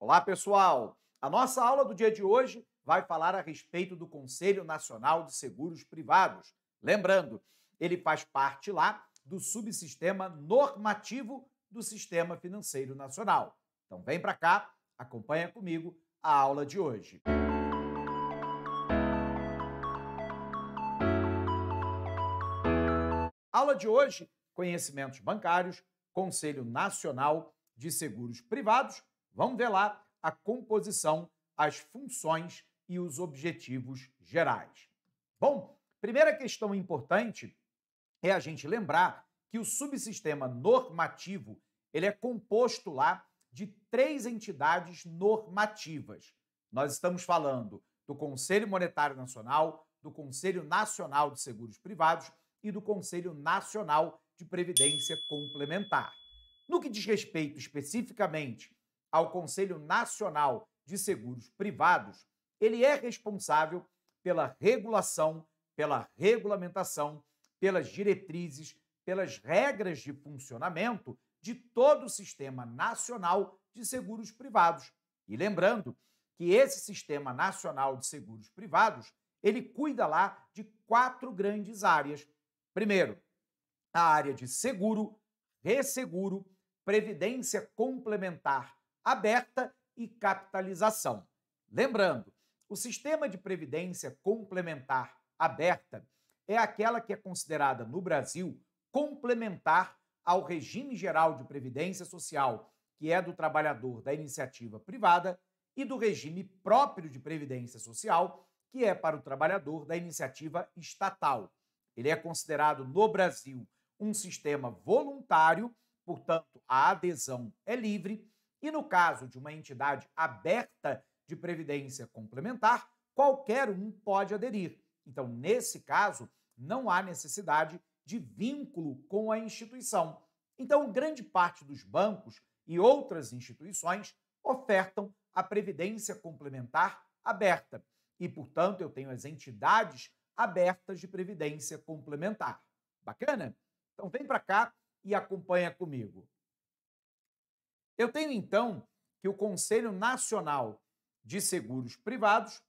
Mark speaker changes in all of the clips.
Speaker 1: Olá, pessoal! A nossa aula do dia de hoje vai falar a respeito do Conselho Nacional de Seguros Privados. Lembrando, ele faz parte lá do subsistema normativo do Sistema Financeiro Nacional. Então vem para cá, acompanha comigo a aula de hoje. Aula de hoje, conhecimentos bancários, Conselho Nacional de Seguros Privados. Vamos ver lá a composição, as funções e os objetivos gerais. Bom, primeira questão importante é a gente lembrar que o subsistema normativo ele é composto lá de três entidades normativas. Nós estamos falando do Conselho Monetário Nacional, do Conselho Nacional de Seguros Privados e do Conselho Nacional de Previdência Complementar. No que diz respeito especificamente ao Conselho Nacional de Seguros Privados, ele é responsável pela regulação, pela regulamentação, pelas diretrizes, pelas regras de funcionamento de todo o Sistema Nacional de Seguros Privados. E lembrando que esse Sistema Nacional de Seguros Privados, ele cuida lá de quatro grandes áreas. Primeiro, a área de seguro, resseguro, previdência complementar aberta e capitalização. Lembrando, o sistema de previdência complementar aberta é aquela que é considerada no Brasil complementar ao regime geral de previdência social, que é do trabalhador da iniciativa privada, e do regime próprio de previdência social, que é para o trabalhador da iniciativa estatal. Ele é considerado no Brasil um sistema voluntário, portanto, a adesão é livre, e no caso de uma entidade aberta de previdência complementar, qualquer um pode aderir. Então, nesse caso, não há necessidade de vínculo com a instituição. Então, grande parte dos bancos e outras instituições ofertam a previdência complementar aberta. E, portanto, eu tenho as entidades abertas de previdência complementar. Bacana? Então, vem para cá e acompanha comigo. Eu tenho, então, que o Conselho Nacional de Seguros Privados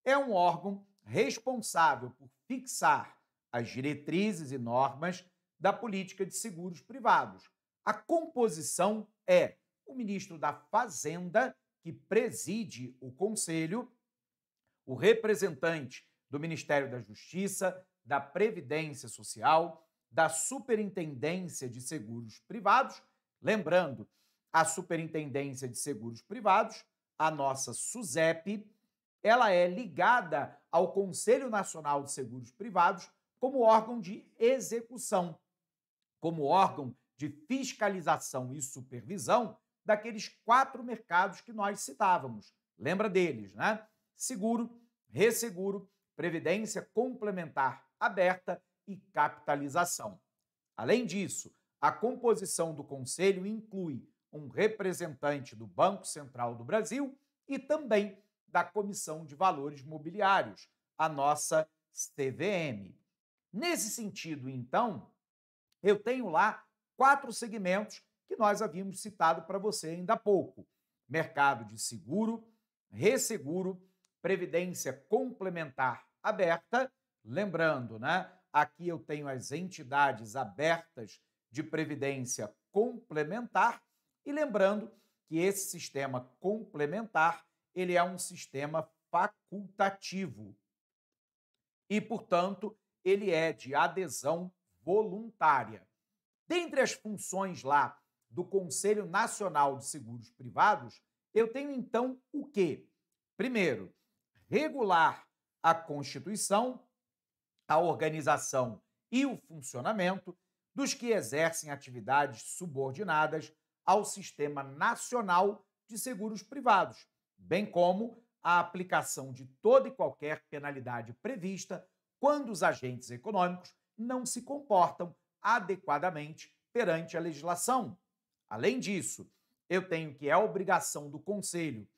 Speaker 1: é um órgão responsável por fixar as diretrizes e normas da política de seguros privados. A composição é o ministro da Fazenda, que preside o Conselho, o representante do Ministério da Justiça, da Previdência Social, da Superintendência de Seguros Privados. Lembrando, a Superintendência de Seguros Privados, a nossa SUSEP, ela é ligada ao Conselho Nacional de Seguros Privados como órgão de execução, como órgão de fiscalização e supervisão daqueles quatro mercados que nós citávamos. Lembra deles, né? Seguro, resseguro, previdência complementar aberta e capitalização. Além disso, a composição do conselho inclui um representante do Banco Central do Brasil e também da Comissão de Valores Mobiliários, a nossa CVM. Nesse sentido, então, eu tenho lá quatro segmentos que nós havíamos citado para você ainda há pouco: mercado de seguro, resseguro, previdência complementar aberta. Lembrando, né? Aqui eu tenho as entidades abertas de previdência complementar e lembrando que esse sistema complementar, ele é um sistema facultativo e, portanto, ele é de adesão voluntária. Dentre as funções lá do Conselho Nacional de Seguros Privados, eu tenho então o quê? Primeiro, regular a constituição, a organização e o funcionamento dos que exercem atividades subordinadas ao Sistema Nacional de Seguros Privados, bem como a aplicação de toda e qualquer penalidade prevista quando os agentes econômicos não se comportam adequadamente perante a legislação. Além disso, eu tenho que é obrigação do Conselho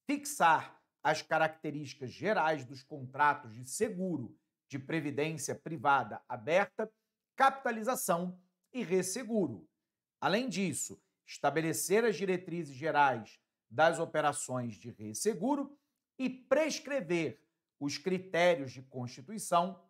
Speaker 1: fixar as características gerais dos contratos de seguro de previdência privada aberta, capitalização e resseguro. Além disso, estabelecer as diretrizes gerais das operações de resseguro e prescrever os critérios de constituição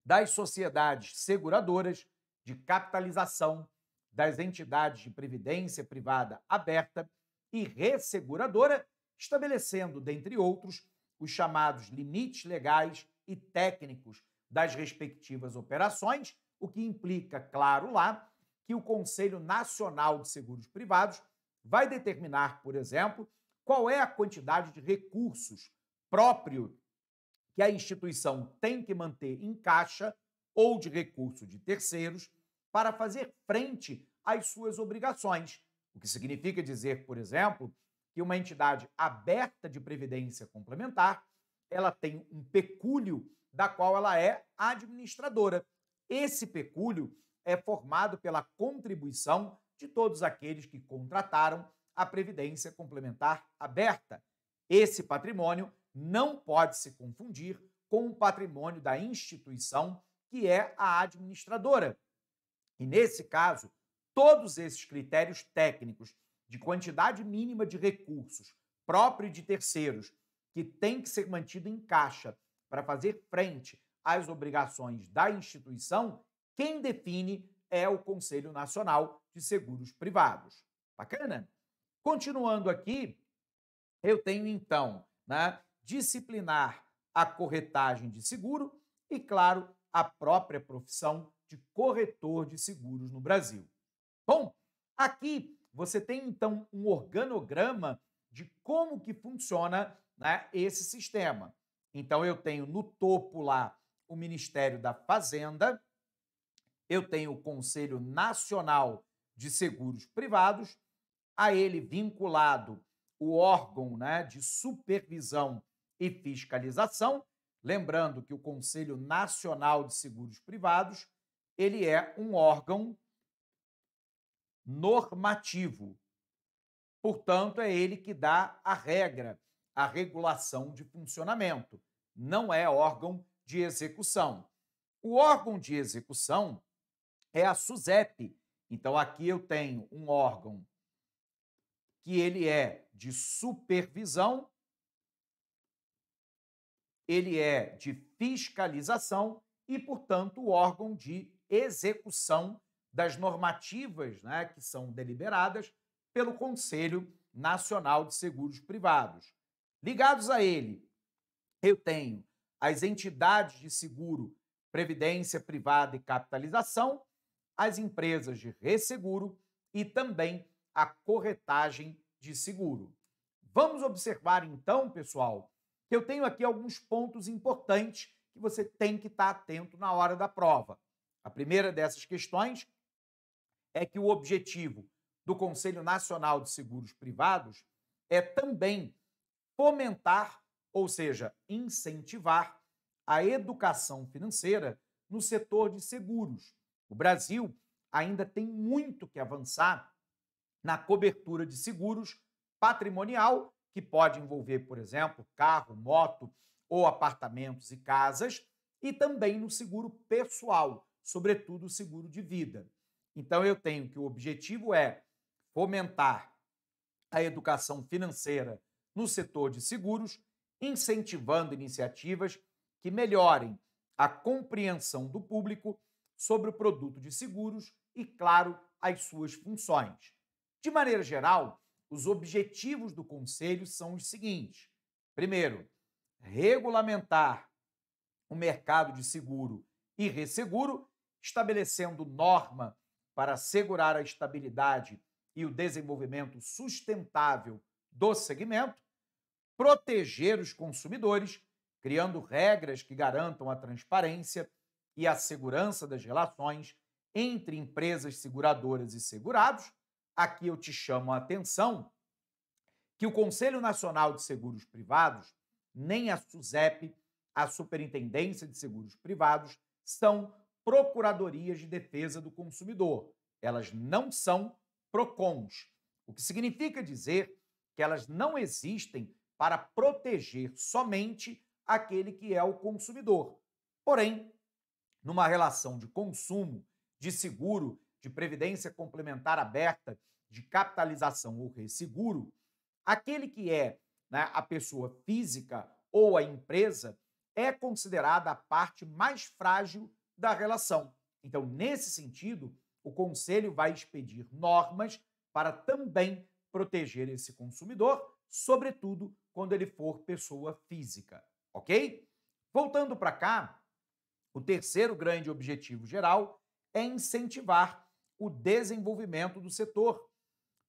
Speaker 1: das sociedades seguradoras, de capitalização, das entidades de previdência privada aberta e resseguradora, estabelecendo, dentre outros, os chamados limites legais e técnicos das respectivas operações, o que implica, claro, lá, que o Conselho Nacional de Seguros Privados vai determinar, por exemplo, qual é a quantidade de recursos próprio que a instituição tem que manter em caixa ou de recurso de terceiros para fazer frente às suas obrigações. O que significa dizer, por exemplo, que uma entidade aberta de previdência complementar, ela tem um pecúlio da qual ela é administradora. Esse pecúlio é formado pela contribuição de todos aqueles que contrataram a previdência complementar aberta. Esse patrimônio não pode se confundir com o patrimônio da instituição, que é a administradora. E, nesse caso, todos esses critérios técnicos de quantidade mínima de recursos próprio de terceiros que tem que ser mantido em caixa para fazer frente às obrigações da instituição, quem define é o Conselho Nacional de Seguros Privados. Bacana? Continuando aqui, eu tenho então, disciplinar a corretagem de seguro e, claro, a própria profissão de corretor de seguros no Brasil. Bom, aqui você tem então um organograma de como que funciona, esse sistema. Então eu tenho no topo lá o Ministério da Fazenda, eu tenho o Conselho Nacional de Seguros Privados, a ele vinculado o órgão, de supervisão e fiscalização, lembrando que o Conselho Nacional de Seguros Privados, ele é um órgão normativo. Portanto, é ele que dá a regra, a regulação de funcionamento. Não é órgão de execução. O órgão de execução é a SUSEP. Então, aqui eu tenho um órgão que ele é de supervisão, ele é de fiscalização e, portanto, o órgão de execução das normativas, que são deliberadas pelo Conselho Nacional de Seguros Privados. Ligados a ele, eu tenho as entidades de seguro, previdência privada e capitalização, as empresas de resseguro e também a corretagem de seguro. Vamos observar então, pessoal, que eu tenho aqui alguns pontos importantes que você tem que estar atento na hora da prova. A primeira dessas questões é que o objetivo do Conselho Nacional de Seguros Privados é também fomentar, ou seja, incentivar a educação financeira no setor de seguros. O Brasil ainda tem muito que avançar na cobertura de seguros patrimonial, que pode envolver, por exemplo, carro, moto ou apartamentos e casas, e também no seguro pessoal, sobretudo o seguro de vida. Então, eu tenho que o objetivo é fomentar a educação financeira no setor de seguros, incentivando iniciativas que melhorem a compreensão do público sobre o produto de seguros e, claro, as suas funções. De maneira geral, os objetivos do Conselho são os seguintes. Primeiro, regulamentar o mercado de seguro e resseguro, estabelecendo norma para assegurar a estabilidade e o desenvolvimento sustentável do segmento, proteger os consumidores, criando regras que garantam a transparência e a segurança das relações entre empresas seguradoras e segurados. Aqui eu te chamo a atenção que o Conselho Nacional de Seguros Privados, nem a SUSEP, a Superintendência de Seguros Privados, são procuradorias de defesa do consumidor. Elas não são PROCONs, o que significa dizer que elas não existem para proteger somente aquele que é o consumidor. Porém, numa relação de consumo, de seguro, de previdência complementar aberta, de capitalização ou resseguro, Aquele que é, né, a pessoa física ou a empresa é considerada a parte mais frágil da relação. Então, nesse sentido, o Conselho vai expedir normas para também proteger esse consumidor, sobretudo quando ele for pessoa física, ok? Voltando para cá, o terceiro grande objetivo geral é incentivar o desenvolvimento do setor,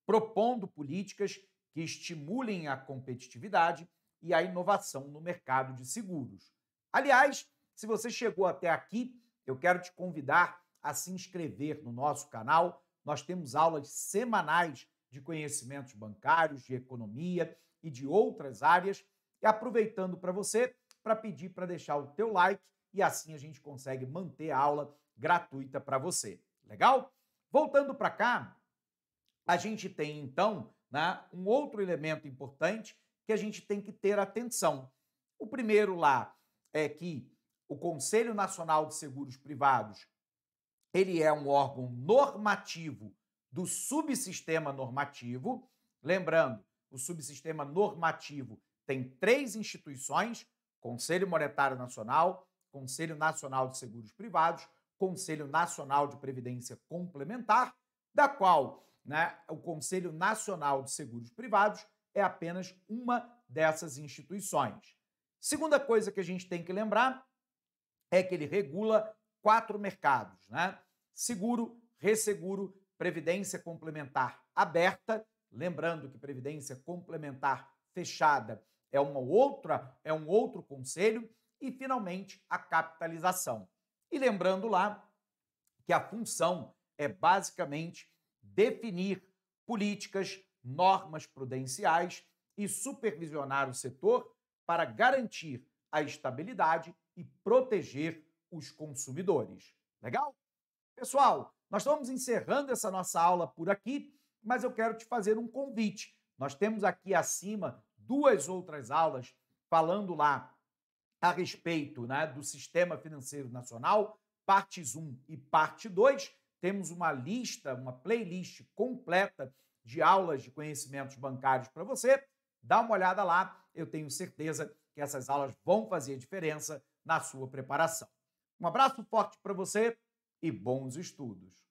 Speaker 1: propondo políticas que estimulem a competitividade e a inovação no mercado de seguros. Aliás, se você chegou até aqui, eu quero te convidar a se inscrever no nosso canal. Nós temos aulas semanais de conhecimentos bancários, de economia e de outras áreas. E aproveitando para você, para pedir para deixar o teu like e assim a gente consegue manter a aula gratuita para você. Legal? Voltando para cá, a gente tem então, né, um outro elemento importante que a gente tem que ter atenção. O primeiro lá é que o Conselho Nacional de Seguros Privados, ele é um órgão normativo do subsistema normativo. Lembrando, o subsistema normativo tem 3 instituições: Conselho Monetário Nacional, Conselho Nacional de Seguros Privados, Conselho Nacional de Previdência Complementar, da qual, né, o Conselho Nacional de Seguros Privados é apenas uma dessas instituições. Segunda coisa que a gente tem que lembrar é que ele regula 4 mercados, né? Seguro, resseguro, previdência complementar aberta, lembrando que previdência complementar fechada é um outro conselho, e finalmente a capitalização. E lembrando lá que a função é basicamente definir políticas, normas prudenciais e supervisionar o setor para garantir a estabilidade e proteger os consumidores. Legal? Pessoal, nós estamos encerrando essa nossa aula por aqui, mas eu quero te fazer um convite. Nós temos aqui acima 2 outras aulas falando lá a respeito, né, do Sistema Financeiro Nacional, partes 1 e parte 2. Temos uma lista, uma playlist completa de aulas de conhecimentos bancários para você. Dá uma olhada lá, eu tenho certeza que essas aulas vão fazer diferença na sua preparação. Um abraço forte para você e bons estudos!